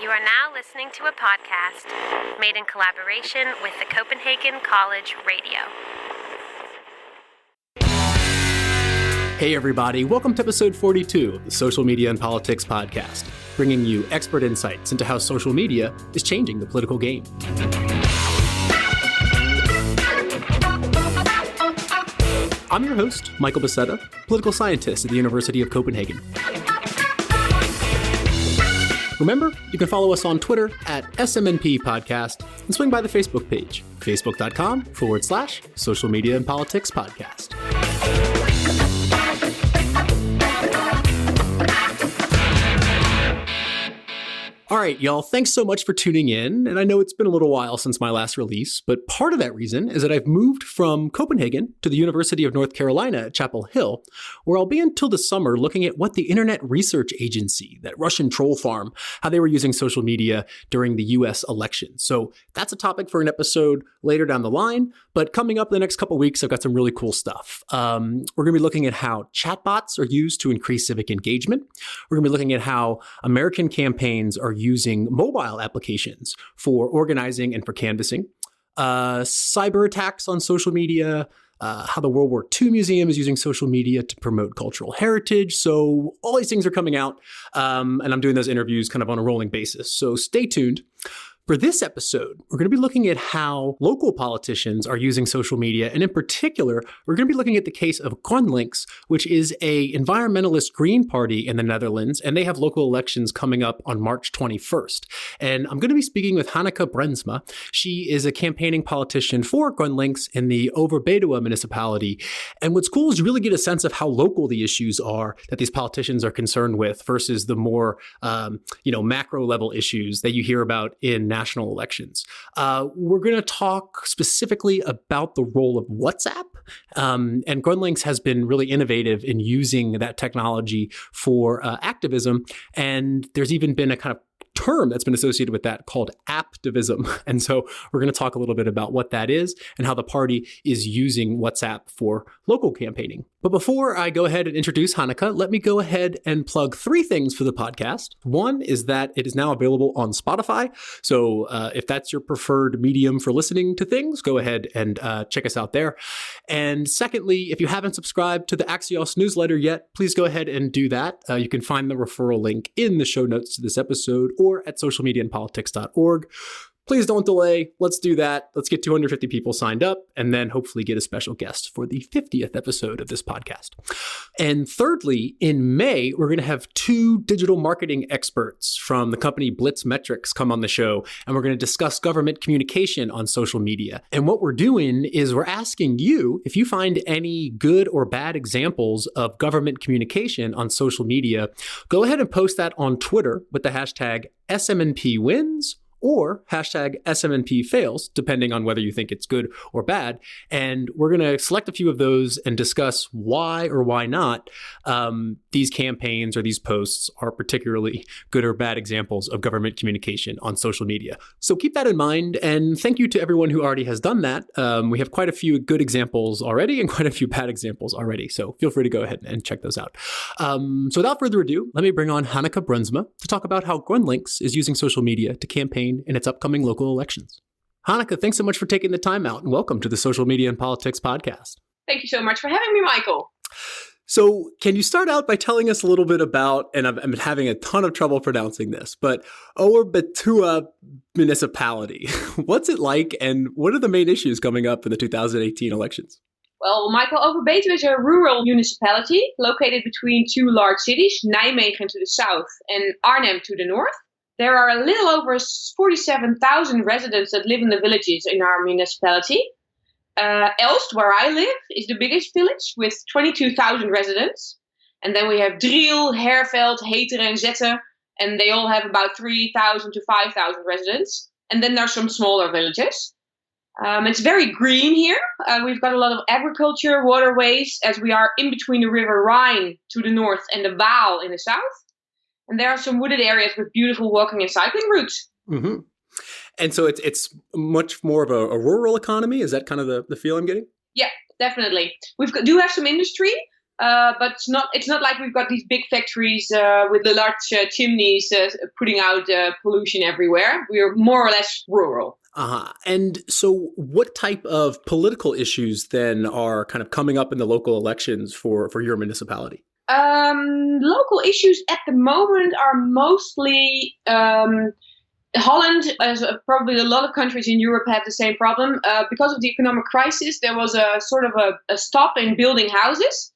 You are now listening to a podcast made in collaboration with the Copenhagen College Radio. Hey everybody, welcome to episode 42 of the Social Media and Politics podcast, bringing you expert insights into how social media is changing the political game. I'm your host, Michael Becerra, political scientist at the University of Copenhagen. Remember, you can follow us on Twitter at SMNP Podcast and swing by the Facebook page, facebook.com/Social Media and Politics Podcast. All right, y'all, thanks so much for tuning in. And I know it's been a little while since my last release, but part of that reason is that I've moved from Copenhagen to the University of North Carolina at Chapel Hill, where I'll be until the summer looking at what the Internet Research Agency, that Russian troll farm, how they were using social media during the US election. So that's a topic for an episode later down the line. But coming up in the next couple of weeks, I've got some really cool stuff. We're going to be looking at how chatbots are used to increase civic engagement. We're going to be looking at how American campaigns are using mobile applications for organizing and for canvassing, cyber attacks on social media, how the World War II Museum is using social media to promote cultural heritage. So all these things are coming out, and I'm doing those interviews kind of on a rolling basis. So stay tuned. For this episode, we're going to be looking at how local politicians are using social media. And in particular, we're going to be looking at the case of GroenLinks, which is a environmentalist green party in the Netherlands. And they have local elections coming up on March 21st. And I'm going to be speaking with Hanneke Brensma. She is a campaigning politician for GroenLinks in the Overbetuwe municipality. And what's cool is you really get a sense of how local the issues are that these politicians are concerned with versus the more, macro level issues that you hear about in national elections. We're going to talk specifically about the role of WhatsApp. And GroenLinks has been really innovative in using that technology for activism. And there's even been a kind of term that's been associated with that called apptivism. And so we're going to talk a little bit about what that is and how the party is using WhatsApp for local campaigning. But before I go ahead and introduce Hanneke, let me go ahead and plug three things for the podcast. One is that it is now available on Spotify. So if that's your preferred medium for listening to things, go ahead and check us out there. And secondly, if you haven't subscribed to the Axios newsletter yet, please go ahead and do that. You can find the referral link in the show notes to this episode or at socialmediaandpolitics.org. Please don't delay. Let's do that. Let's get 250 people signed up and then hopefully get a special guest for the 50th episode of this podcast. And thirdly, in May, we're going to have two digital marketing experts from the company Blitz Metrics come on the show, and we're going to discuss government communication on social media. And what we're doing is we're asking you, if you find any good or bad examples of government communication on social media, go ahead and post that on Twitter with the hashtag SMNPwins or hashtag SMNP fails, depending on whether you think it's good or bad. And we're going to select a few of those and discuss why or why not these campaigns or these posts are particularly good or bad examples of government communication on social media. So keep that in mind. And thank you to everyone who already has done that. We have quite a few good examples already and quite a few bad examples already. So feel free to go ahead and check those out. So without further ado, let me bring on Hanneke Brensma to talk about how GroenLinks is using social media to campaign in its upcoming local elections. Hanneke, thanks so much for taking the time out and welcome to the Social Media and Politics podcast. Thank you so much for having me, Michael. So can you start out by telling us a little bit about, and I'm having a ton of trouble pronouncing this, but Overbetuwe municipality. What's it like and what are the main issues coming up in the 2018 elections? Well, Michael, Overbetuwe is a rural municipality located between two large cities, Nijmegen to the south and Arnhem to the north. There are a little over 47,000 residents that live in the villages in our municipality. Elst, where I live, is the biggest village with 22,000 residents. And then we have Driel, Herveld, Heteren and Zetten, and they all have about 3,000 to 5,000 residents. And then there's some smaller villages. It's very green here. We've got a lot of agriculture, waterways, as we are in between the River Rhine to the north and the Waal in the south. And there are some wooded areas with beautiful walking and cycling routes. Mm-hmm. And so it's much more of a rural economy? Is that kind of the feel I'm getting? Yeah, definitely. We do have some industry. But it's not like we've got these big factories with the large chimneys putting out pollution everywhere. We are more or less rural. Uh-huh. And so what type of political issues then are kind of coming up in the local elections for your municipality? Local issues at the moment are mostly Holland, as probably a lot of countries in Europe, have the same problem. Because of the economic crisis, there was a sort of a stop in building houses.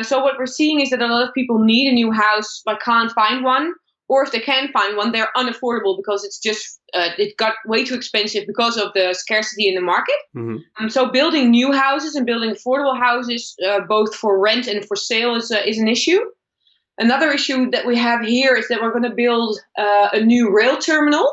So what we're seeing is that a lot of people need a new house but can't find one. Or if they can find one, they're unaffordable because it's just it got way too expensive because of the scarcity in the market. Mm-hmm. So building new houses and building affordable houses, both for rent and for sale, is an issue. Another issue that we have here is that we're going to build a new rail terminal.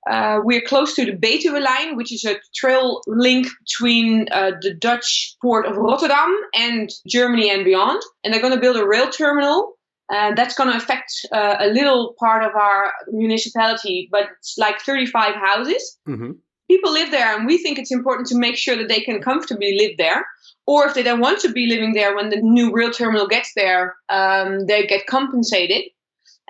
We're close to the Betuwe line, which is a trail link between the Dutch port of Rotterdam and Germany and beyond. And they're going to build a rail terminal. And that's going to affect a little part of our municipality, but it's like 35 houses. Mm-hmm. People live there, and we think it's important to make sure that they can comfortably live there. Or if they don't want to be living there when the new rail terminal gets there, they get compensated.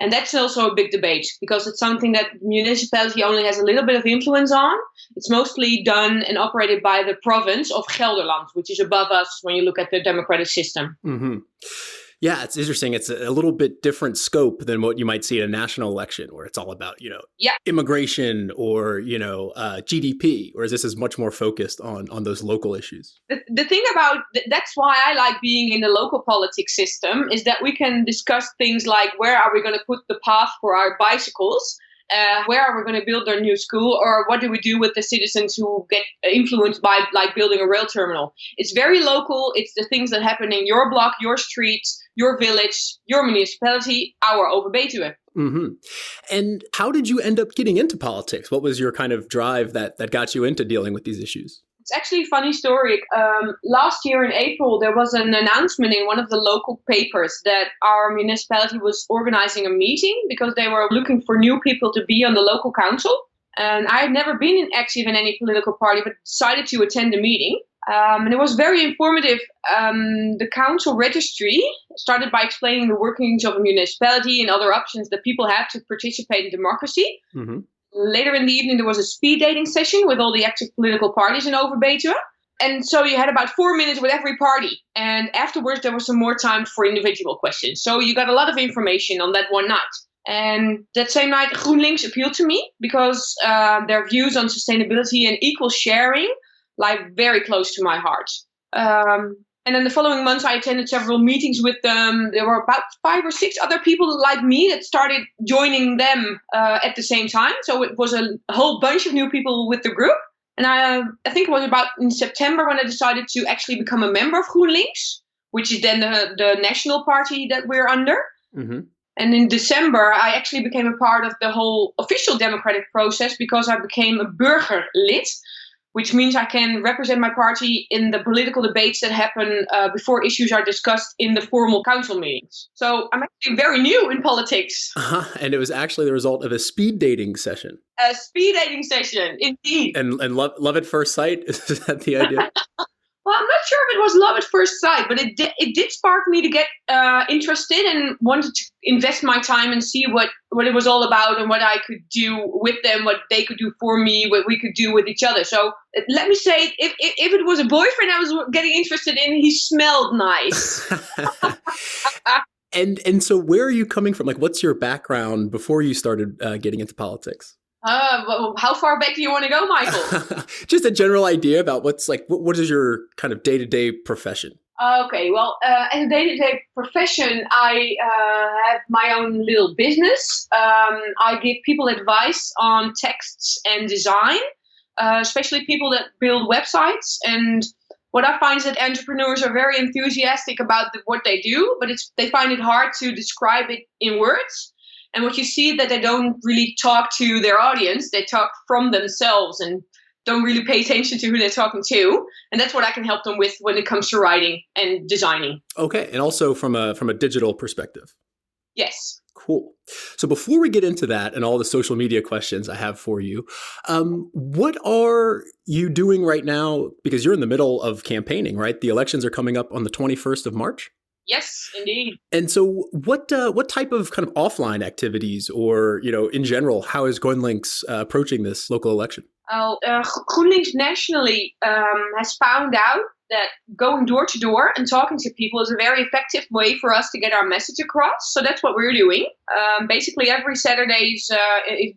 And that's also a big debate because it's something that the municipality only has a little bit of influence on. It's mostly done and operated by the province of Gelderland, which is above us when you look at the democratic system. Mm-hmm. Yeah, it's interesting. It's a little bit different scope than what you might see in a national election where it's all about, immigration or, GDP, whereas this is much more focused on those local issues. The thing about that's why I like being in the local politics system is that we can discuss things like where are we going to put the path for our bicycles? Where are we going to build our new school, or what do we do with the citizens who get influenced by like building a rail terminal? It's very local. It's the things that happen in your block, your street, your village, your municipality, our Overbetuwe. Mm-hmm. And how did you end up getting into politics? What was your kind of drive that got you into dealing with these issues? It's actually a funny story. Last year in April, there was an announcement in one of the local papers that our municipality was organizing a meeting because they were looking for new people to be on the local council. And I had never been active in any political party, but decided to attend the meeting. And it was very informative. The council registry started by explaining the workings of a municipality and other options that people have to participate in democracy. Mm-hmm. Later in the evening, there was a speed dating session with all the active political parties in Overbetuwe. And so you had about 4 minutes with every party. And afterwards, there was some more time for individual questions. So you got a lot of information on that one night. And that same night, GroenLinks appealed to me because their views on sustainability and equal sharing lie very close to my heart. And then the following months, I attended several meetings with them. There were about 5 or 6 other people like me that started joining them at the same time. So it was a whole bunch of new people with the group. And I think it was about in September when I decided to actually become a member of GroenLinks, which is then the national party that we're under. Mm-hmm. And in December, I actually became a part of the whole official democratic process because I became a burgerlid, which means I can represent my party in the political debates that happen before issues are discussed in the formal council meetings. So I'm actually very new in politics. And it was actually the result of a speed dating session. A speed dating session, indeed. And love at first sight? Is that the idea? Well, I'm not sure if it was love at first sight, but it did spark me to get interested and wanted to invest my time and see what it was all about and what I could do with them, what they could do for me, what we could do with each other. So let me say, if it was a boyfriend I was getting interested in, he smelled nice. And so where are you coming from? Like, what's your background before you started getting into politics? How far back do you want to go, Michael? Just a general idea about what is your kind of day-to-day profession? Okay, well, as a day-to-day profession, I have my own little business. I give people advice on texts and design, especially people that build websites. And what I find is that entrepreneurs are very enthusiastic about what they do, but they find it hard to describe it in words. And what you see is that they don't really talk to their audience. They talk from themselves and don't really pay attention to who they're talking to. And that's what I can help them with when it comes to writing and designing. Okay. And also from a digital perspective. Yes. Cool. So before we get into that and all the social media questions I have for you, what are you doing right now? Because you're in the middle of campaigning, right? The elections are coming up on the 21st of March. Yes, indeed. And so what type of kind of offline activities or, in general, how is GroenLinks approaching this local election? GroenLinks nationally has found out that going door to door and talking to people is a very effective way for us to get our message across. So that's what we're doing. Basically, every Saturday is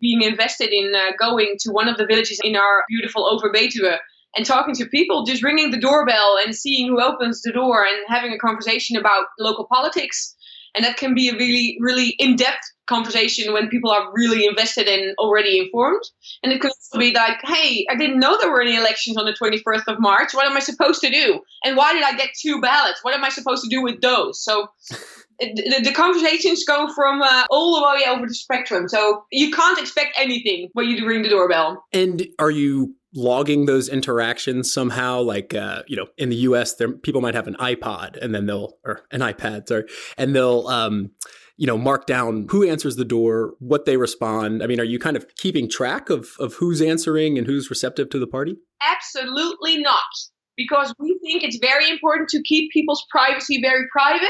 being invested in going to one of the villages in our beautiful Overbetuwe and talking to people, just ringing the doorbell and seeing who opens the door and having a conversation about local politics. And that can be a really, really in-depth conversation when people are really invested and already informed. And it could also be like, hey, I didn't know there were any elections on the 21st of March. What am I supposed to do? And why did I get 2 ballots? What am I supposed to do with those? So the conversations go from all the way over the spectrum. So you can't expect anything when you ring the doorbell. And are you logging those interactions somehow? Like, in the US, people might have an iPod and then or an iPad, sorry, and they'll, mark down who answers the door, what they respond. I mean, are you kind of keeping track of who's answering and who's receptive to the party? Absolutely not. Because we think it's very important to keep people's privacy very private.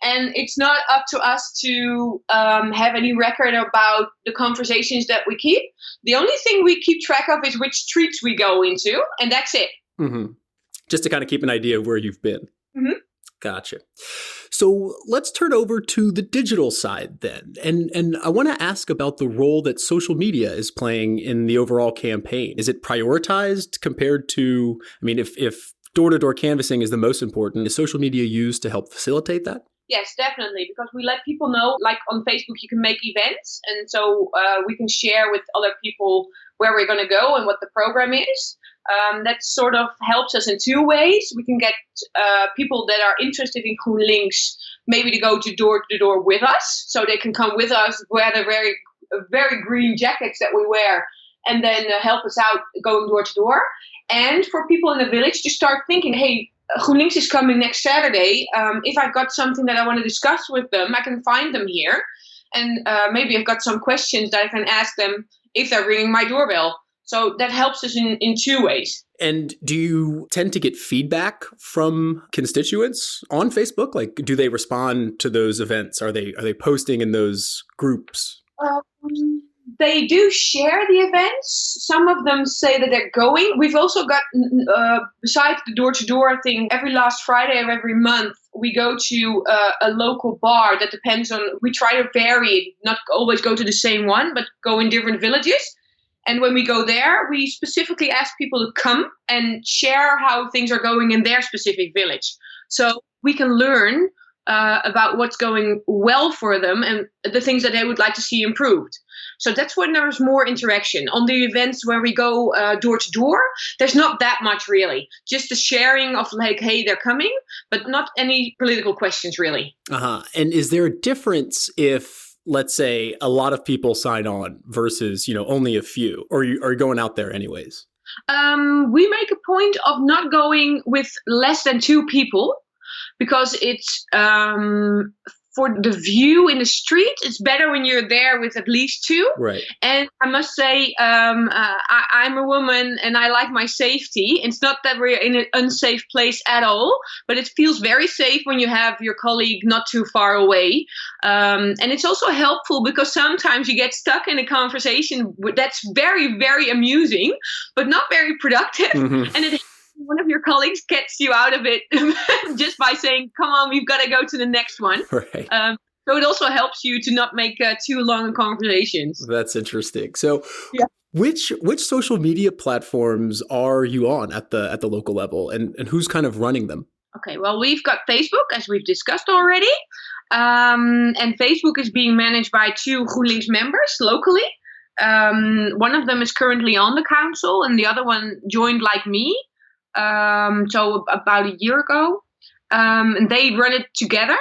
And it's not up to us to have any record about the conversations that we keep. The only thing we keep track of is which streets we go into, and that's it. Mm-hmm. Just to kind of keep an idea of where you've been. Mm-hmm. Gotcha. So let's turn over to the digital side then. And I want to ask about the role that social media is playing in the overall campaign. Is it prioritized compared to, if door-to-door canvassing is the most important, is social media used to help facilitate that? Yes, definitely, because we let people know, like on Facebook, you can make events. And so we can share with other people where we're going to go and what the program is. That sort of helps us in 2 ways. We can get people that are interested in GroenLinks maybe to go to door with us. So they can come with us, wear the very, very green jackets that we wear, and then help us out going door to door. And for people in the village to start thinking, hey, GroenLinks is coming next Saturday. If I've got something that I want to discuss with them, I can find them here. And maybe I've got some questions that I can ask them if they're ringing my doorbell. So that helps us in 2 ways. And do you tend to get feedback from constituents on Facebook? Like, do they respond to those events? Are they posting in those groups? They do share the events. Some of them say that they're going. We've also got, besides the door-to-door thing, every last Friday of every month, we go to a local bar that depends on, we try to vary it, not always go to the same one, but go in different villages. And when we go there, we specifically ask people to come and share how things are going in their specific village. So we can learn about what's going well for them and the things that they would like to see improved. So that's when there's more interaction. On the events where we go door to door, there's not that much really. Just the sharing of like, hey, they're coming, but not any political questions really. Uh-huh. And is there a difference if, let's say, a lot of people sign on versus, only a few, or you are going out there anyways? We make a point of not going with less than 2 people because it's for the view in the street, it's better when you're there with at least 2. Right. And I must say, I'm a woman and I like my safety. It's not that we're in an unsafe place at all, but it feels very safe when you have your colleague not too far away. And it's also helpful because sometimes you get stuck in a conversation that's very, very amusing, but not very productive. Mm-hmm. And one of your colleagues gets you out of it just by saying, come on, we've got to go to the next one. Right. So it also helps you to not make too long conversations. That's interesting. So yeah. Which social media platforms are you on at the local level and who's kind of running them? Okay, well, we've got Facebook, as we've discussed already. And Facebook is being managed by 2 GroenLinks members locally. One of them is currently on the council and the other one joined like me. So about a year ago, and they run it together.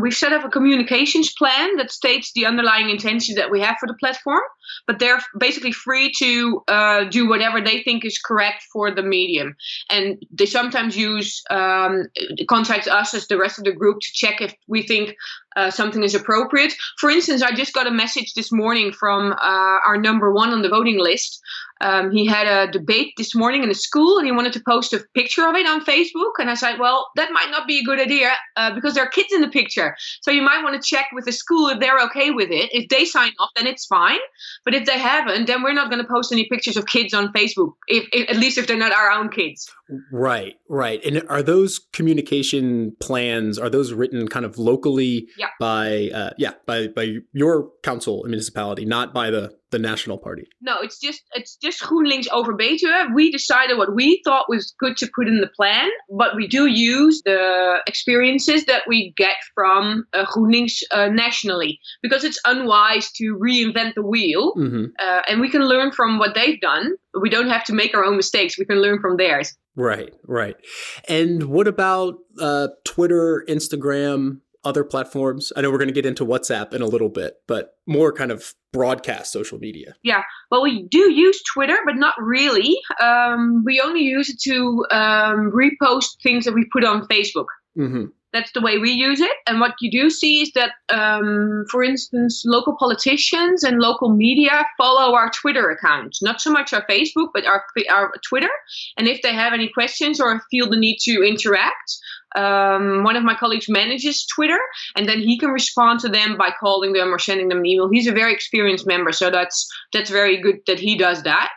We've set up a communications plan that states the underlying intentions that we have for the platform, but they're basically free to do whatever they think is correct for the medium. And they sometimes contact us as the rest of the group to check if we think something is appropriate. For instance, I just got a message this morning from our number 1 on the voting list He had a debate this morning in the school, and he wanted to post a picture of it on Facebook. And I said, well, that might not be a good idea because there are kids in the picture. So you might want to check with the school if they're okay with it. If they sign off, then it's fine. But if they haven't, then we're not going to post any pictures of kids on Facebook, at least if they're not our own kids. Right. And are those communication plans, are those written kind of locally by your council and municipality, not by the national party? No, it's just GroenLinks over Betuwe. We decided what we thought was good to put in the plan, but we do use the experiences that we get from GroenLinks nationally, because it's unwise to reinvent the wheel, and we can learn from what they've done. We don't have to make our own mistakes. We can learn from theirs. Right. And what about Twitter, Instagram, other platforms? I know we're going to get into WhatsApp in a little bit, but more kind of broadcast social media. Yeah. Well, we do use Twitter, but not really. We only use it to repost things that we put on Facebook. Mm-hmm. That's the way we use it. And what you do see is that, for instance, local politicians and local media follow our Twitter accounts. Not so much our Facebook, but our Twitter. And if they have any questions or feel the need to interact, one of my colleagues manages Twitter, and then he can respond to them by calling them or sending them an email. He's a very experienced member, so that's very good that he does that.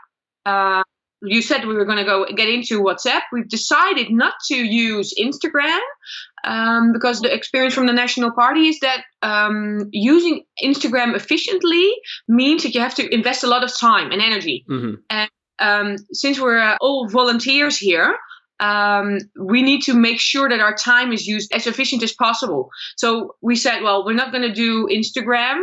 You said we were going to get into WhatsApp. We've decided not to use Instagram because the experience from the National Party is that using Instagram efficiently means that you have to invest a lot of time and energy. Mm-hmm. And since we're all volunteers here, we need to make sure that our time is used as efficient as possible. So we said, well, we're not going to do Instagram.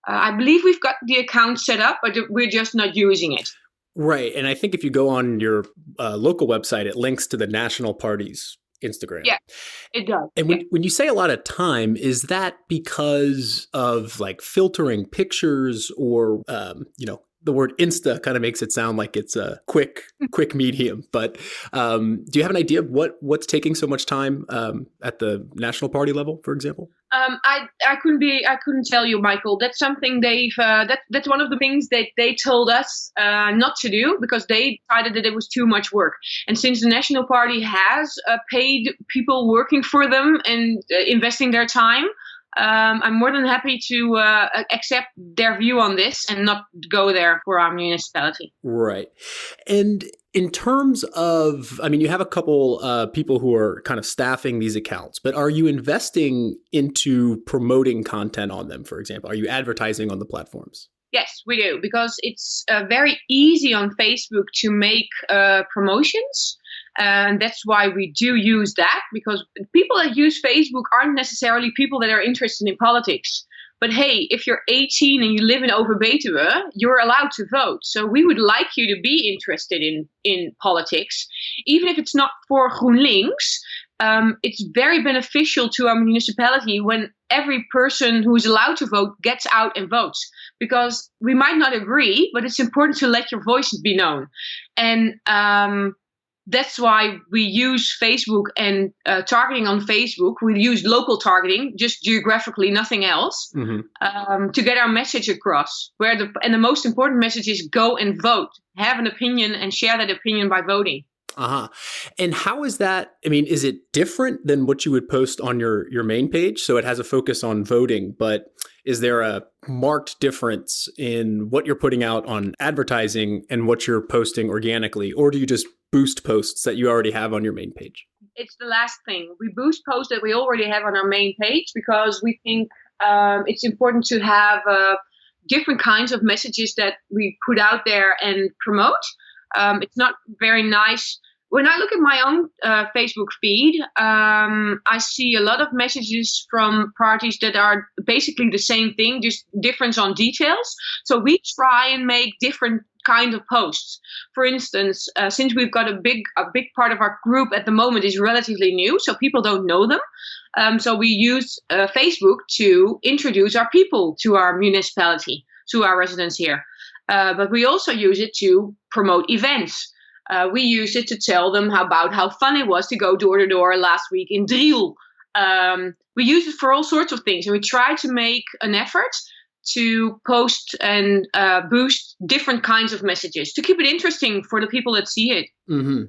I believe we've got the account set up, but we're just not using it. Right. And I think if you go on your local website, it links to the National Party's Instagram. Yeah, it does. And when you say a lot of time, is that because of like filtering pictures or, the word Insta kind of makes it sound like it's a quick medium. But do you have an idea of what's taking so much time at the National Party level, for example? I couldn't tell you, Michael. That's something that's one of the things that they told us not to do, because they decided that it was too much work. And since the National Party has paid people working for them and investing their time, I'm more than happy to accept their view on this and not go there for our municipality. Right. And in terms of, you have a couple people who are kind of staffing these accounts, but are you investing into promoting content on them, for example? Are you advertising on the platforms? Yes, we do, because it's very easy on Facebook to make promotions. And that's why we do use that, because people that use Facebook aren't necessarily people that are interested in politics. But hey, if you're 18 and you live in Overbetuwe, you're allowed to vote. So we would like you to be interested in politics, even if it's not for GroenLinks. It's very beneficial to our municipality when every person who is allowed to vote gets out and votes, because we might not agree, but it's important to let your voice be known. And that's why we use Facebook and targeting on Facebook. We use local targeting, just geographically, nothing else, to get our message across. And the most important message is go and vote, have an opinion, and share that opinion by voting. Uh-huh. And how is that? Is it different than what you would post on your main page? So it has a focus on voting, but is there a marked difference in what you're putting out on advertising and what you're posting organically? Or do you just boost posts that you already have on your main page? It's the last thing. We boost posts that we already have on our main page because we think it's important to have different kinds of messages that we put out there and promote. It's not very nice. When I look at my own Facebook feed, I see a lot of messages from parties that are basically the same thing, just difference on details. So we try and make different kind of posts. For instance, since we've got a big part of our group at the moment is relatively new, so people don't know them. So we use Facebook to introduce our people to our municipality, to our residents here. But we also use it to promote events. We use it to tell them about how fun it was to go door to door last week in Driel. We use it for all sorts of things, and we try to make an effort to post and boost different kinds of messages to keep it interesting for the people that see it. Mm-hmm.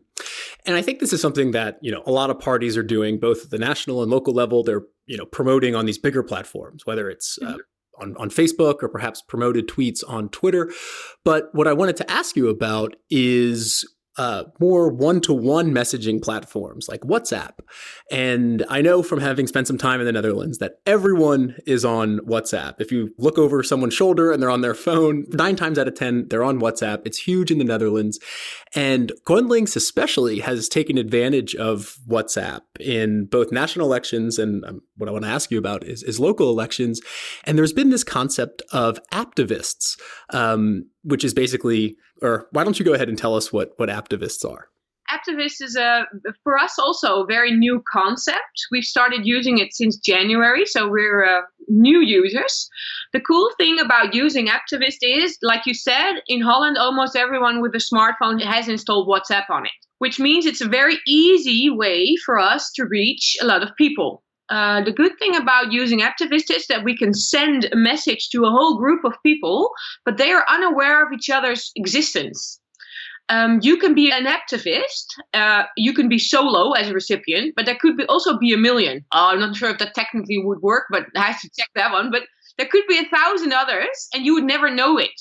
And I think this is something that, a lot of parties are doing, both at the national and local level. They're, promoting on these bigger platforms, whether it's on Facebook or perhaps promoted tweets on Twitter. But what I wanted to ask you about is more one-to-one messaging platforms like WhatsApp. And I know from having spent some time in the Netherlands that everyone is on WhatsApp. If you look over someone's shoulder and they're on their phone, 9 times out of 10, they're on WhatsApp. It's huge in the Netherlands. And GroenLinks especially has taken advantage of WhatsApp in both national elections and what I want to ask you about is local elections. And there's been this concept of activists, which is basically, or why don't you go ahead and tell us what activists are? Activist is for us also a very new concept. We've started using it since January, so we're new users. The cool thing about using Activist is, like you said, in Holland, almost everyone with a smartphone has installed WhatsApp on it, which means it's a very easy way for us to reach a lot of people. The good thing about using Activist is that we can send a message to a whole group of people, but they are unaware of each other's existence. You can be an activist, you can be solo as a recipient, but there could also be a million. I'm not sure if that technically would work, but I have to check that one. But there could be 1,000 others, and you would never know it.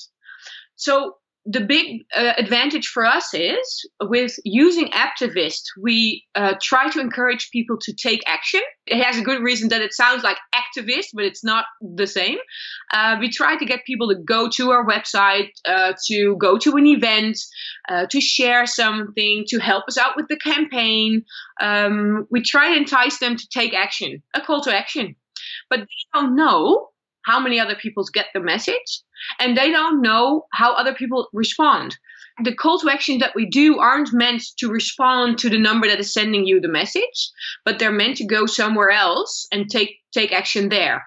So the big advantage for us is with using Activist, we try to encourage people to take action. It has a good reason that it sounds like activist, but it's not the same. We try to get people to go to our website, to go to an event, to share something, to help us out with the campaign. We try to entice them to take action, a call to action. But they don't know how many other people get the message, and they don't know how other people respond. The call to action that we do aren't meant to respond to the number that is sending you the message, but they're meant to go somewhere else and take action there.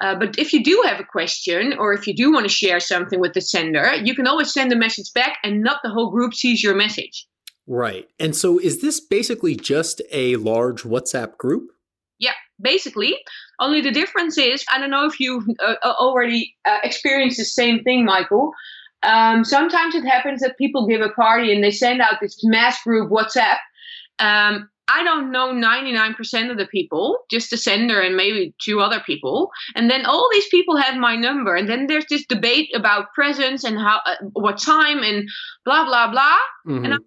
But if you do have a question, or if you do want to share something with the sender, you can always send a message back and not the whole group sees your message. Right. And so is this basically just a large WhatsApp group? Yeah, basically. Only the difference is, I don't know if you've already experienced the same thing, Michael. Sometimes it happens that people give a party and they send out this mass group WhatsApp. I don't know 99% of the people, just the sender and maybe 2 other people. And then all these people have my number. And then there's this debate about presents and how, what time and blah, blah, blah. Mm-hmm. And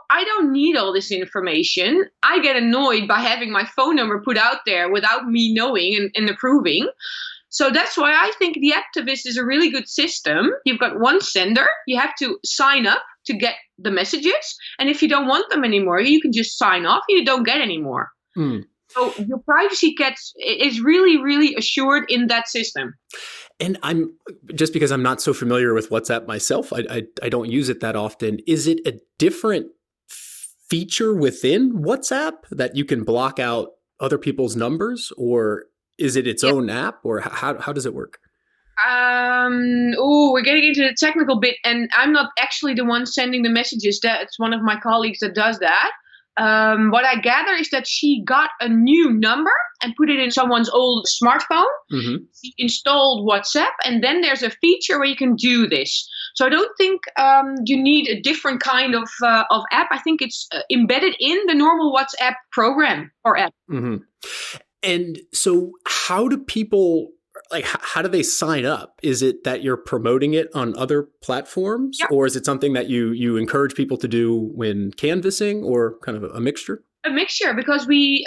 I don't need all this information. I get annoyed by having my phone number put out there without me knowing and approving. So that's why I think the Activist is a really good system. You've got one sender. You have to sign up to get the messages. And if you don't want them anymore, you can just sign off and you don't get any more. Mm. So your privacy is really, really assured in that system. And just because I'm not so familiar with WhatsApp myself, I don't use it that often. Is it a different feature within WhatsApp that you can block out other people's numbers, or is it its own app, or how does it work? We're getting into the technical bit, and I'm not actually the one sending the messages. It's one of my colleagues that does that. What I gather is that she got a new number and put it in someone's old smartphone. Mm-hmm. She installed WhatsApp, and then there's a feature where you can do this. So I don't think you need a different kind of app. I think it's embedded in the normal WhatsApp program or app. Mm-hmm. And so how do people, how do they sign up? Is it that you're promoting it on other platforms, or is it something that you encourage people to do when canvassing, or kind of a mixture? A mixture, because we've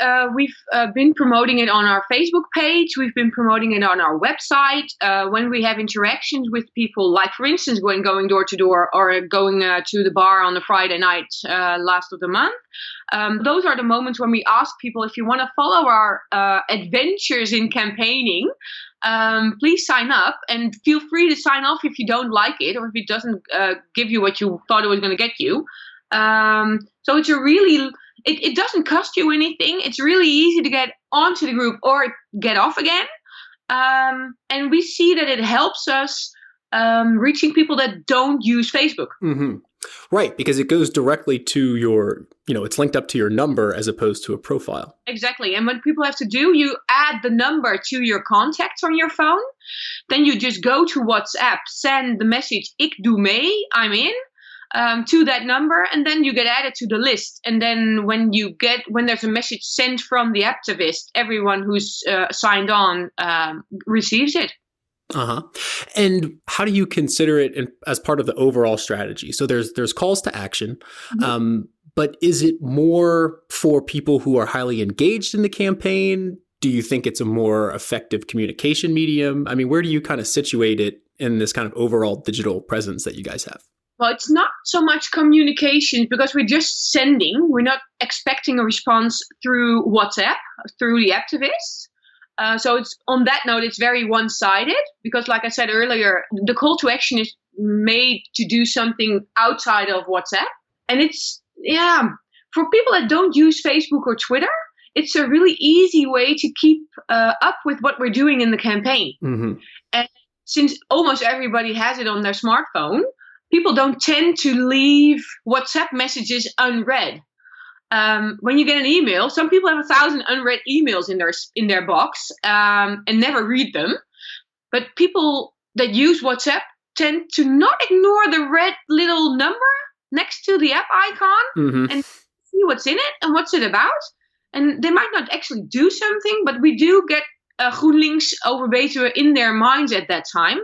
been promoting it on our Facebook page. We've been promoting it on our website. When we have interactions with people, like for instance, when going door to door or going to the bar on a Friday night last of the month. Those are the moments when we ask people, if you want to follow our adventures in campaigning, please sign up, and feel free to sign off if you don't like it, or if it doesn't give you what you thought it was going to get you. So it's a really... It doesn't cost you anything. It's really easy to get onto the group or get off again. And we see that it helps us reaching people that don't use Facebook. Mm-hmm. Right, because it goes directly to your, it's linked up to your number as opposed to a profile. Exactly. And what people have to do, you add the number to your contacts on your phone. Then you just go to WhatsApp, send the message, ik doe mee, I'm in, to that number, and then you get added to the list. And then when there's a message sent from the activist, everyone who's signed on receives it. Uh-huh. And how do you consider it as part of the overall strategy? So there's calls to action, but is it more for people who are highly engaged in the campaign? Do you think it's a more effective communication medium? I mean, where do you kind of situate it in this kind of overall digital presence that you guys have? Well, it's not so much communication because we're just sending. We're not expecting a response through WhatsApp, through the activists. So it's on that note, it's very one-sided because, like I said earlier, the call to action is made to do something outside of WhatsApp. And it's, for people that don't use Facebook or Twitter, it's a really easy way to keep up with what we're doing in the campaign. Mm-hmm. And since almost everybody has it on their smartphone, people don't tend to leave WhatsApp messages unread. When you get an email, some people have 1,000 unread emails in their box and never read them. But people that use WhatsApp tend to not ignore the red little number next to the app icon and see what's in it and what's it about. And they might not actually do something, but we do get GroenLinks over Betuwe in their minds at that time.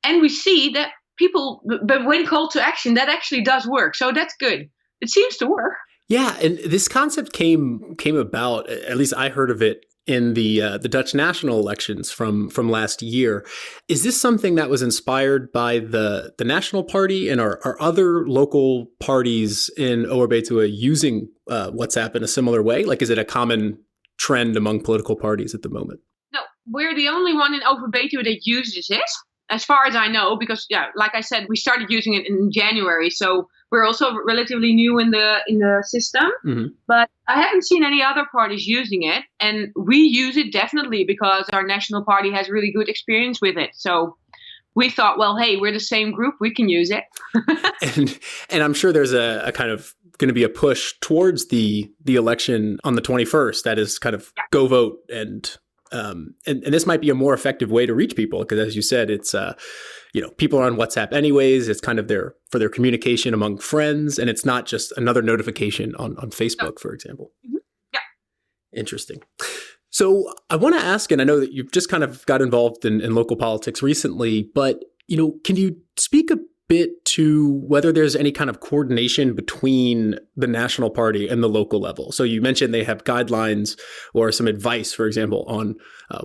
And we see that people, but when called to action, that actually does work. So that's good. It seems to work. Yeah, and this concept came about, at least I heard of it in the Dutch national elections from last year. Is this something that was inspired by the National Party, and are other local parties in Betuwe using WhatsApp in a similar way? Like, is it a common trend among political parties at the moment? No, we're the only one in Betuwe that uses it, as far as I know, because like I said, we started using it in January, so we're also relatively new in the system. Mm-hmm. But I haven't seen any other parties using it, and we use it definitely because our national party has really good experience with it. So we thought, well, hey, we're the same group, we can use it. and I'm sure there's a kind of going to be a push towards the election on the 21st. That is kind of go vote and this might be a more effective way to reach people because, as you said, it's people are on WhatsApp anyways. It's kind of for their communication among friends, and it's not just another notification on Facebook, for example. Mm-hmm. Yeah, interesting. So I want to ask, and I know that you've just kind of got involved in local politics recently, but can you speak a bit to whether there's any kind of coordination between the national party and the local level? So you mentioned they have guidelines or some advice, for example, on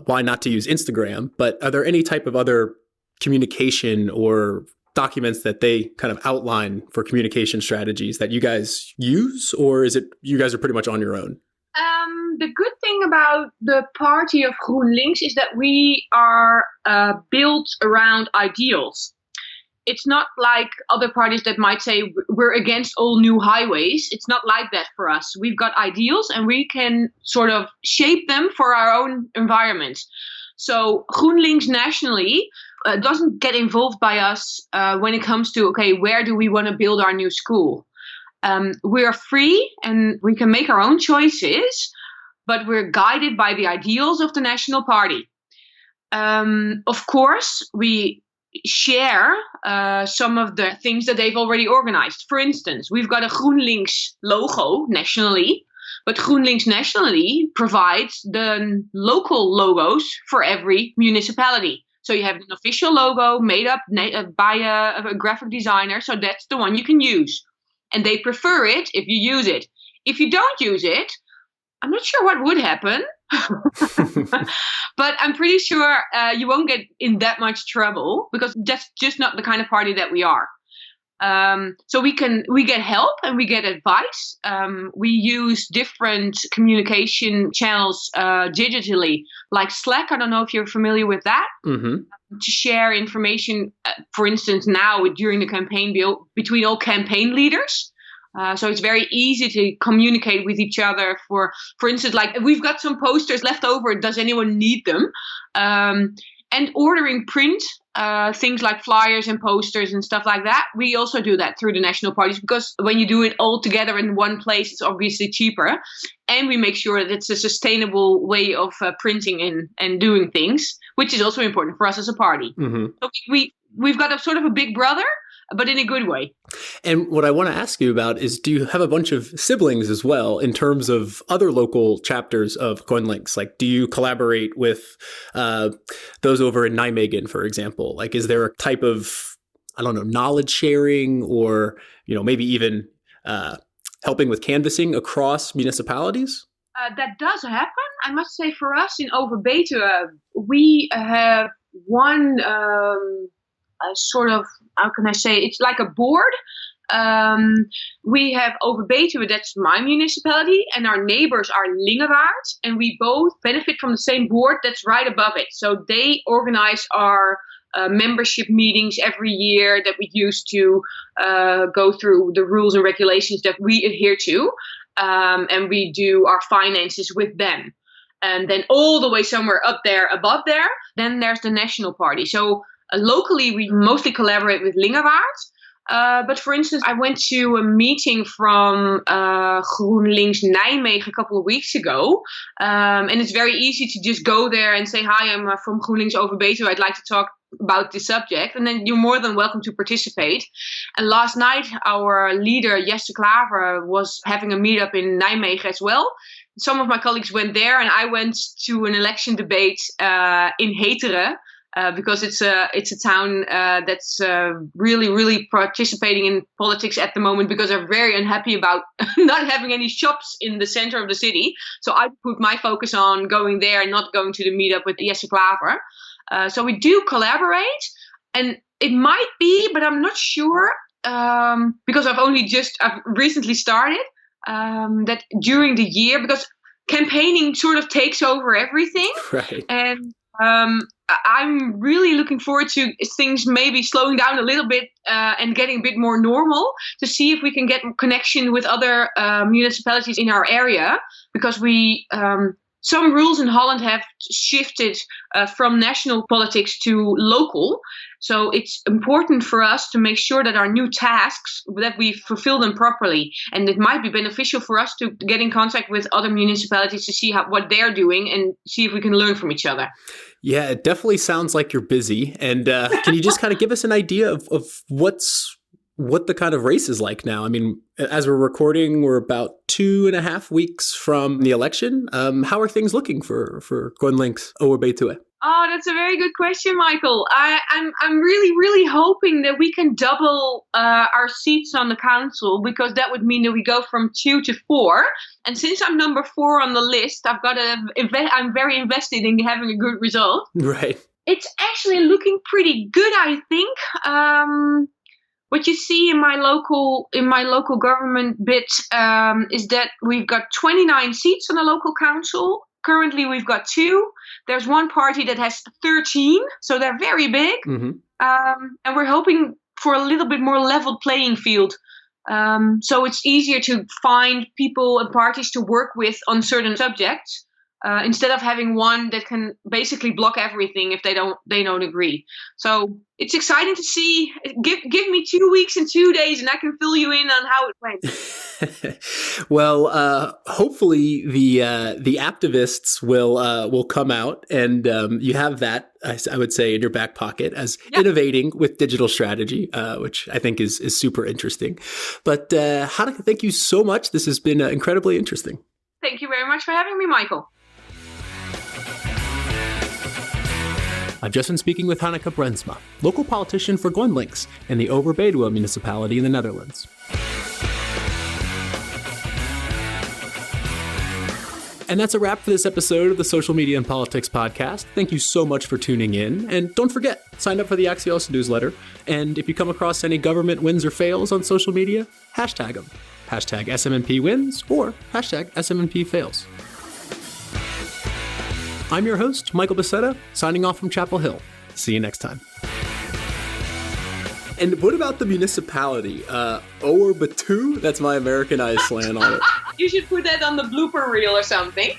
why not to use Instagram, but are there any type of other communication or documents that they kind of outline for communication strategies that you guys use, or is it you guys are pretty much on your own? The good thing about the party of GroenLinks is that we are built around ideals. It's not like other parties that might say we're against all new highways. It's not like that for us. We've got ideals and we can sort of shape them for our own environment. So GroenLinks nationally doesn't get involved by us when it comes to, where do we want to build our new school? We are free and we can make our own choices, but we're guided by the ideals of the national party. Of course, we share some of the things that they've already organized. For instance, we've got a GroenLinks logo nationally, but GroenLinks nationally provides the local logos for every municipality. So you have an official logo made up by a graphic designer, so that's the one you can use. And they prefer it if you use it. If you don't use it, I'm not sure what would happen. But I'm pretty sure you won't get in that much trouble because that's just not the kind of party that we are. So we get help and we get advice. We use different communication channels digitally, like Slack. I don't know if you're familiar with that. Mm-hmm. To share information, for instance, now during the campaign between all campaign leaders. So it's very easy to communicate with each other. For instance, like we've got some posters left over. Does anyone need them? And ordering print things like flyers and posters and stuff like that. We also do that through the national parties, because when you do it all together in one place, it's obviously cheaper. And we make sure that it's a sustainable way of printing and doing things, which is also important for us as a party. Mm-hmm. So we've got a sort of a big brother, but in a good way. And what I want to ask you about is, do you have a bunch of siblings as well in terms of other local chapters of GroenLinks? Like, do you collaborate with those over in Nijmegen, for example? Like, is there a type of, I don't know, knowledge sharing, or, maybe even helping with canvassing across municipalities? That does happen. I must say, for us in Overbetuwe, we have one sort of, how can I say, it's like a board. We have Overbetuwe, that's my municipality, and our neighbors are Lingewaard, and we both benefit from the same board that's right above it. So they organize our membership meetings every year that we use to go through the rules and regulations that we adhere to, and we do our finances with them. And then all the way somewhere up there, above there, then there's the national party. So locally, we mostly collaborate with Lingewaard. But for instance, I went to a meeting from GroenLinks Nijmegen a couple of weeks ago. And it's very easy to just go there and say, hi, I'm from GroenLinks Overbetuwe. I'd like to talk about this subject. And then you're more than welcome to participate. And last night, our leader, Jesse Klaver, was having a meetup in Nijmegen as well. Some of my colleagues went there, and I went to an election debate in Heteren. Because it's a town that's really, really participating in politics at the moment, because they're very unhappy about not having any shops in the center of the city. So I put my focus on going there and not going to the meetup with Jesse Klaver. So we do collaborate, and it might be, but I'm not sure, because I've recently started, that during the year, because campaigning sort of takes over everything. Right. And I'm really looking forward to things maybe slowing down a little bit and getting a bit more normal, to see if we can get connection with other municipalities in our area, because some rules in Holland have shifted from national politics to local. So it's important for us to make sure that our new tasks, that we fulfill them properly. And it might be beneficial for us to get in contact with other municipalities to see what they're doing and see if we can learn from each other. Yeah, it definitely sounds like you're busy. And can you just kind of give us an idea of what the kind of race is like now? I mean, as we're recording, we're about 2.5 weeks from the election. How are things looking for GroenLinks Overbetuwe? Oh, that's a very good question, Michael. I'm really, really hoping that we can double our seats on the council, because that would mean that we go from 2 to 4. And since I'm number 4 on the list, I'm very invested in having a good result. Right. It's actually looking pretty good, I think. What you see in my local government bit is that we've got 29 seats on the local council. Currently, we've got 2. There's one party that has 13, so they're very big. Mm-hmm. And we're hoping for a little bit more level playing field. So it's easier to find people and parties to work with on certain subjects, instead of having one that can basically block everything if they don't agree. So it's exciting to see. Give me 2 weeks and 2 days, and I can fill you in on how it went. Well, hopefully the activists will come out, and you have that, I would say, in your back pocket as innovating with digital strategy, which I think is super interesting. But Hanneke, thank you so much. This has been incredibly interesting. Thank you very much for having me, Michael. I've just been speaking with Hanneke Brensma, local politician for GroenLinks in the Overbetuwe municipality in the Netherlands. And that's a wrap for this episode of the Social Media and Politics podcast. Thank you so much for tuning in. And don't forget, sign up for the Axios newsletter. And if you come across any government wins or fails on social media, hashtag them. Hashtag SMNP wins or hashtag SMNP fails. I'm your host, Michael Becerra, signing off from Chapel Hill. See you next time. And what about the municipality? Overbetuwe? That's my Americanized slang on it. You should put that on the blooper reel or something.